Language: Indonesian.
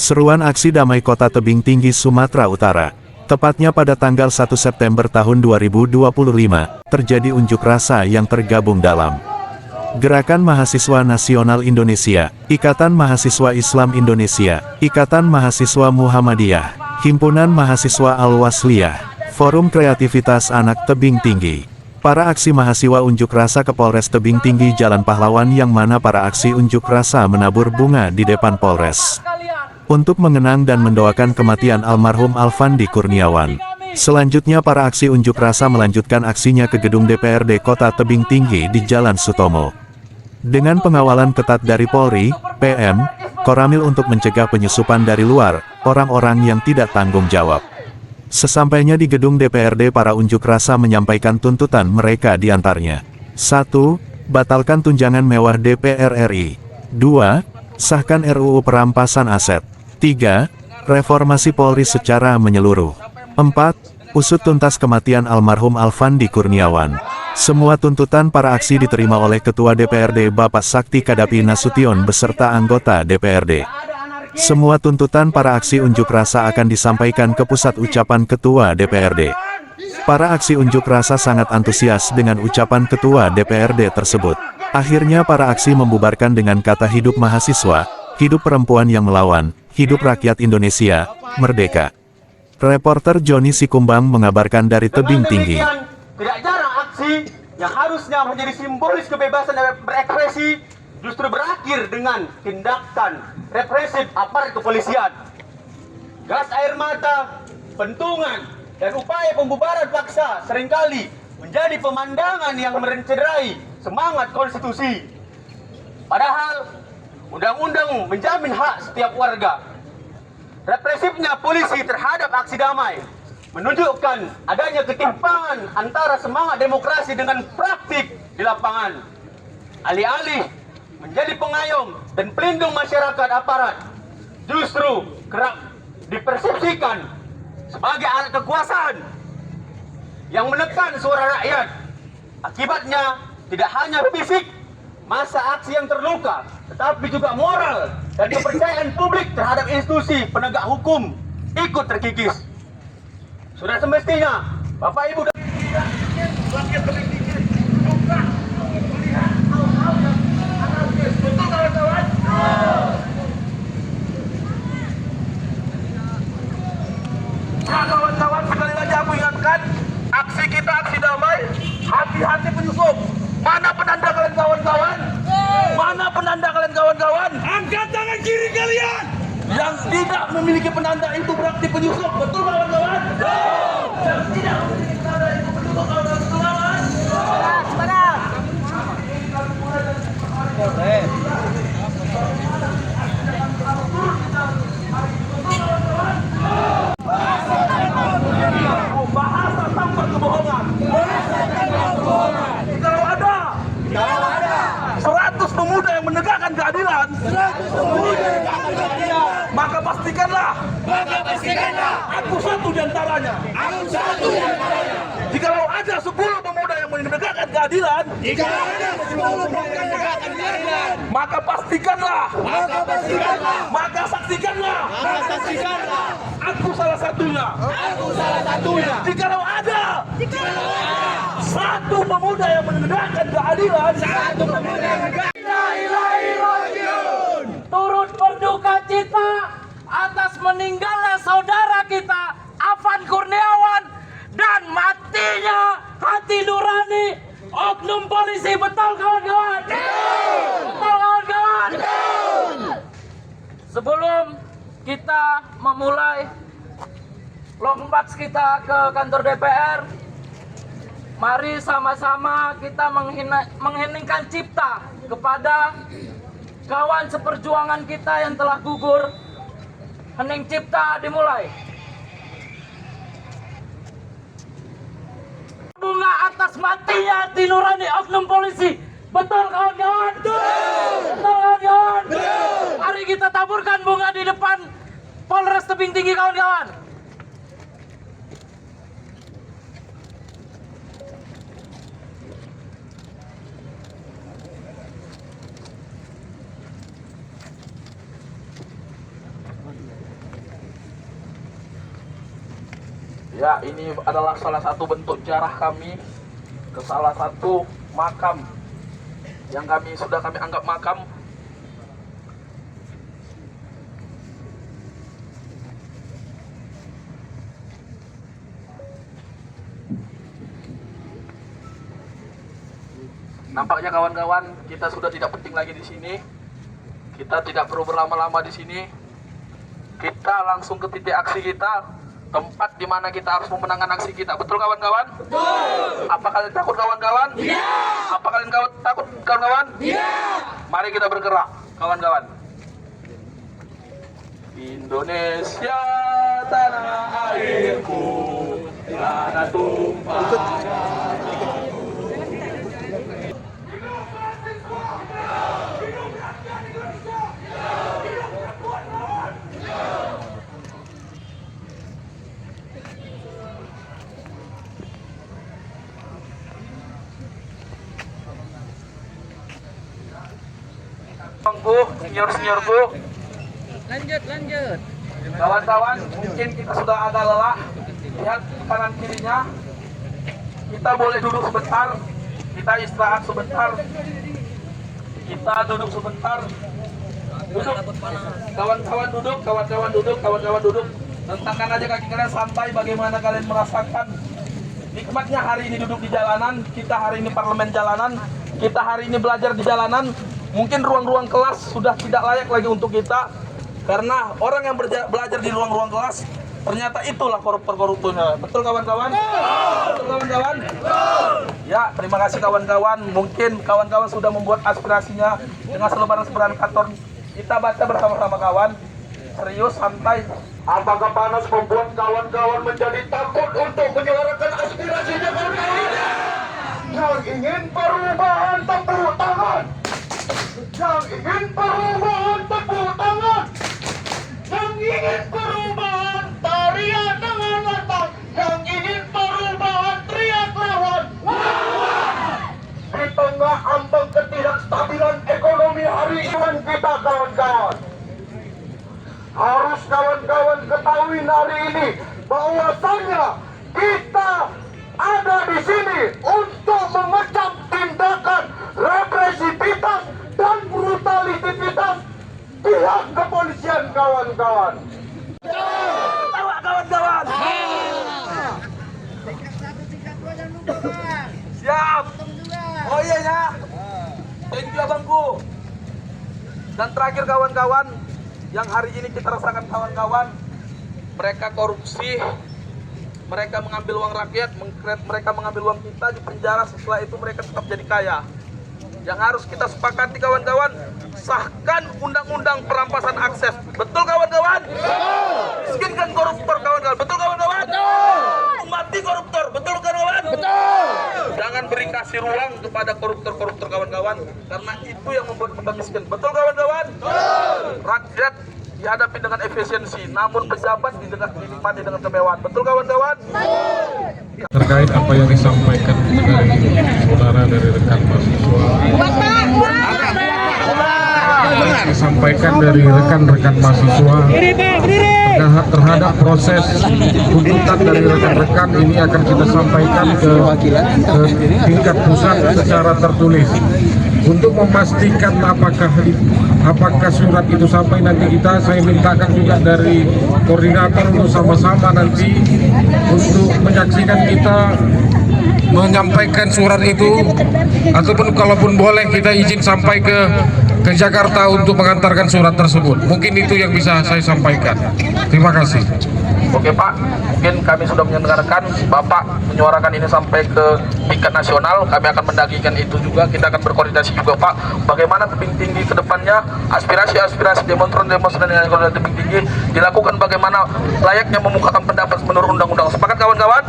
Seruan aksi damai Kota Tebing Tinggi, Sumatera Utara. Tepatnya pada tanggal 1 September tahun 2025, terjadi unjuk rasa yang tergabung dalam Gerakan Mahasiswa Nasional Indonesia, Ikatan Mahasiswa Islam Indonesia, Ikatan Mahasiswa Muhammadiyah, Himpunan Mahasiswa Al-Wasliyah, Forum Kreativitas Anak Tebing Tinggi. Para aksi mahasiswa unjuk rasa ke Polres Tebing Tinggi Jalan Pahlawan, yang mana para aksi unjuk rasa menabur bunga di depan Polres untuk mengenang dan mendoakan kematian almarhum Alfandi Kurniawan. Selanjutnya para aksi unjuk rasa melanjutkan aksinya ke gedung DPRD Kota Tebing Tinggi di Jalan Sutomo. Dengan pengawalan ketat dari Polri, PM, Koramil untuk mencegah penyusupan dari luar, orang-orang yang tidak tanggung jawab. Sesampainya di gedung DPRD, para unjuk rasa menyampaikan tuntutan mereka, diantaranya 1. Batalkan tunjangan mewah DPR RI. 2. Sahkan RUU perampasan aset. 3. Reformasi Polri secara menyeluruh. 4. Usut tuntas kematian almarhum Alfandi Kurniawan. Semua tuntutan para aksi diterima oleh Ketua DPRD Bapak Sakti Kadapi Nasution beserta anggota DPRD. Semua tuntutan para aksi unjuk rasa akan disampaikan ke pusat, ucapan Ketua DPRD. Para aksi unjuk rasa sangat antusias dengan ucapan Ketua DPRD tersebut. Akhirnya para aksi membubarkan dengan kata hidup mahasiswa, hidup perempuan yang melawan, hidup rakyat Indonesia, merdeka. Reporter Joni Sikumbang mengabarkan dari Tebing Tinggi. Tidak jarang aksi yang harusnya menjadi simbolis kebebasan berekspresi justru berakhir dengan tindakan represif aparat kepolisian. Gas air mata, pentungan, dan upaya pembubaran paksa seringkali menjadi pemandangan yang mencederai semangat konstitusi. Padahal undang-undang menjamin hak setiap warga. Represifnya polisi terhadap aksi damai menunjukkan adanya ketimpangan antara semangat demokrasi dengan praktik di lapangan. Alih-alih menjadi pengayom dan pelindung masyarakat, aparat justru kerap dipersepsikan sebagai alat kekuasaan yang menekan suara rakyat. Akibatnya tidak hanya fisik massa aksi yang terluka, tetapi juga moral dan kepercayaan publik terhadap institusi penegak hukum ikut terkikis. Sudah semestinya Bapak Ibu dan rakyat Tebing Tinggi juga melihat hal-hal yang anarkis. Betul kawan-kawan? Ya kawan-kawan, sekali lagi aku ingatkan, aksi kita aksi damai, hati-hati penyusup. Mana penanda kalian kawan-kawan? Mana penanda kalian kawan-kawan? Angkat tangan kiri kalian! Yang tidak memiliki penanda itu berarti penyusup. Betul kawan-kawan? Yang tidak memiliki penanda itu penyusup kawan-kawan. Benar. Boleh. Bahasa tanpa kebohongan. Kalau ada 100 pemuda yang menegakkan keadilan, maka pastikanlah aku satu di antaranya. Jikalau ada 10 pemuda yang menegakkan keadilan, maka pastikanlah, maka saksikanlah, aku salah satunya. Jikalau ada 1 pemuda yang menegakkan keadilan, turut berduka cita atas meninggalnya saudara kita Alfandi Kurniawan dan matinya hati nurani oknum polisi. Betul kawan-kawan? Betul kawan-kawan? Sebelum kita memulai long march kita ke kantor DPR, mari sama-sama kita mengheningkan cipta kepada kawan seperjuangan kita yang telah gugur. Hening cipta dimulai. Bunga atas matinya hati nurani oknum polisi. Betul kawan-kawan? Betul kawan-kawan? Mari kita taburkan bunga di depan Polres Tebing Tinggi kawan-kawan. Ya, ini adalah salah satu bentuk jarah kami ke salah satu makam yang sudah kami anggap makam. Nampaknya kawan-kawan, kita sudah tidak penting lagi di sini. Kita tidak perlu berlama-lama di sini. Kita langsung ke titik aksi kita, tempat di mana kita harus memenangkan aksi kita. Betul kawan-kawan? Betul. Apa kalian takut kawan-kawan? Iya. Apa kalian takut kawan-kawan? Iya. Mari kita bergerak kawan-kawan. Indonesia tanah airku, tanah tumpah. Senior-seniorku, Lanjut. kawan-kawan, mungkin kita sudah agak lelah. Lihat kanan kirinya. Kita boleh duduk sebentar. Kita istirahat sebentar. Kita duduk sebentar. Duduk. Kawan-kawan duduk. Rentangkan aja kaki kalian santai. Bagaimana kalian merasakan nikmatnya hari ini duduk di jalanan. Kita hari ini parlemen jalanan. Kita hari ini belajar di jalanan. Mungkin ruang-ruang kelas sudah tidak layak lagi untuk kita, karena orang yang belajar di ruang-ruang kelas ternyata itulah koruptor-koruptornya. Betul kawan-kawan? Betul kawan-kawan? Ya, terima kasih kawan-kawan. Mungkin kawan-kawan sudah membuat aspirasinya dengan selebaran-selebaran kantor. Kita baca bersama-sama kawan. Serius, santai. Apakah panas membuat kawan-kawan menjadi takut untuk menyuarakan aspirasinya kawan-kawan? Yang ingin perubahan tepuk tangan. Yang ingin perubahan tepuk tangan. Yang ingin perubahan teriak dengan lantang. Yang ingin perubahan teriak lawan. Di tengah ambang ketidakstabilan ekonomi hari ini kita kawan-kawan, harus kawan-kawan ketahui hari ini bahwasanya kita ada di sini untuk mengecam tindakan represivitas dan brutalitas pihak kepolisian kawan-kawan. Tawa kawan-kawan. Siap. Oh iya ya. Thank you abangku. Dan terakhir kawan-kawan, yang hari ini kita rasakan kawan-kawan, mereka korupsi, mereka mengambil uang rakyat, mereka mengambil uang kita di penjara, setelah itu mereka tetap jadi kaya. Yang harus kita sepakati kawan-kawan, sahkan undang-undang perampasan akses. Betul kawan-kawan? Miskinkan koruptor kawan-kawan. Betul kawan-kawan? Mati koruptor. Betul kawan-kawan? Betul. Jangan beri kasih ruang kepada koruptor-koruptor kawan-kawan, karena itu yang membuat kita miskin. Betul kawan-kawan? Rakyat dihadapi dengan efisiensi, namun pejabat dinikmati dengan kemewahan. Betul kawan-kawan? Terkait apa yang disampaikan dari saudara dari rekan mahasiswa, disampaikan dari rekan-rekan mahasiswa terhadap proses tuntutan dari rekan-rekan ini akan kita sampaikan ke tingkat pusat secara tertulis untuk memastikan apakah surat itu sampai nanti saya mintakan juga dari koordinator untuk sama-sama nanti untuk menyaksikan kita menyampaikan surat itu, ataupun kalaupun boleh kita izin sampai ke Jakarta untuk mengantarkan surat tersebut. Mungkin itu yang bisa saya sampaikan. Terima kasih. Oke Pak, mungkin kami sudah mendengarkan Bapak menyuarakan ini sampai ke tingkat nasional. Kami akan mendagikan itu juga. Kita akan berkoordinasi juga Pak, bagaimana tebing tinggi ke depannya, aspirasi-aspirasi demonstran dengan tebing tinggi dilakukan, bagaimana layaknya memukakan pendapat menurut undang-undang. Sepakat kawan-kawan?